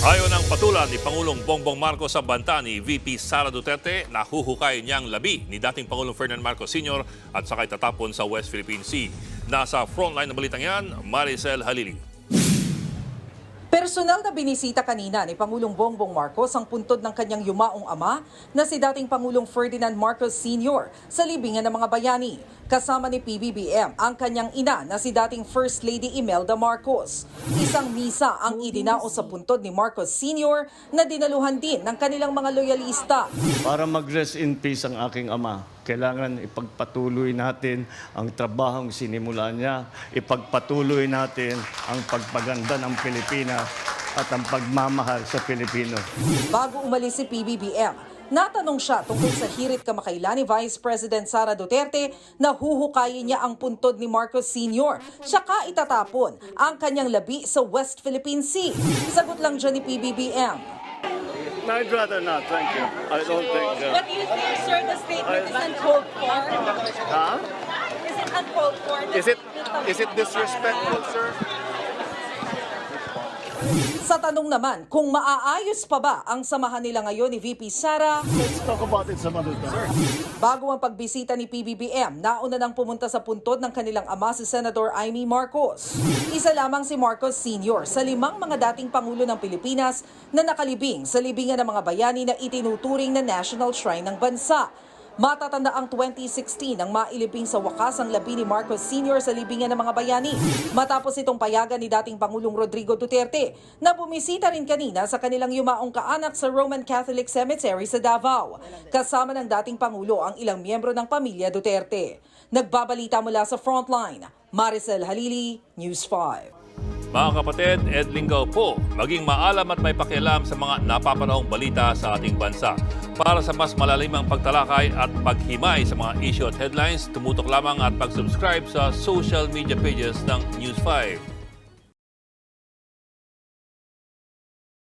Ayon ang patulan ni Pangulong Bongbong Marcos sa banta ni VP Sara Duterte, nahuhukay niyang labi ni dating Pangulong Ferdinand Marcos Sr. at sakay tatapon sa West Philippine Sea. Nasa frontline ng balitang yan, Maricel Halili. Personal na binisita kanina ni Pangulong Bongbong Marcos ang puntod ng kanyang yumaong ama na si dating Pangulong Ferdinand Marcos Sr. sa libingan ng mga bayani. Kasama ni PBBM ang kanyang ina na si dating First Lady Imelda Marcos. Isang misa ang idinao sa puntod ni Marcos Sr. na dinaluhan din ng kanilang mga loyalista. Para mag-rest in peace ang aking ama, kailangan ipagpatuloy natin ang trabahong sinimulan niya, ipagpatuloy natin ang pagpaganda ng Pilipinas at ang pagmamahal sa Pilipino. Bago umalis si PBBM, natanong siya tungkol sa hirit kamakailan ni Vice President Sara Duterte na huhukayin niya ang puntod ni Marcos Sr. Saka itatapon ang kanyang labi sa West Philippine Sea. Sagot lang dyan ni PBBM. I'd rather not, thank you. I don't think... What do you think, sir, the statement is uncalled for? Huh? Is it uncalled for? Is it disrespectful, sir? Sa tanong naman kung maaayos pa ba ang samahan nila ngayon ni VP Sara, Let's talk about it some other time. bago ang pagbisita ni PBBM, nauna nang pumunta sa puntod ng kanilang ama si Senator Amy Marcos. Isa lamang si Marcos Sr. sa 5 mga dating Pangulo ng Pilipinas na nakalibing sa libingan ng mga bayani na itinuturing na National Shrine ng bansa. Matatanda ang 2016 nang mailibing sa wakas ang labi ni Marcos Sr. sa libingan ng mga bayani. Matapos itong payagan ni dating Pangulong Rodrigo Duterte na bumisita rin kanina sa kanilang yumaong kaanak sa Roman Catholic Cemetery sa Davao. Kasama ng dating Pangulo ang ilang miyembro ng pamilya Duterte. Nagbabalita mula sa Frontline, Maricel Halili, News 5. Mga kapatid, Ed Lingaw po, maging maalam at may pakialam sa mga napapanahong balita sa ating bansa. Para sa mas malalimang pagtalakay at paghimay sa mga issue at headlines, tumutok lamang at pag-subscribe sa social media pages ng News 5.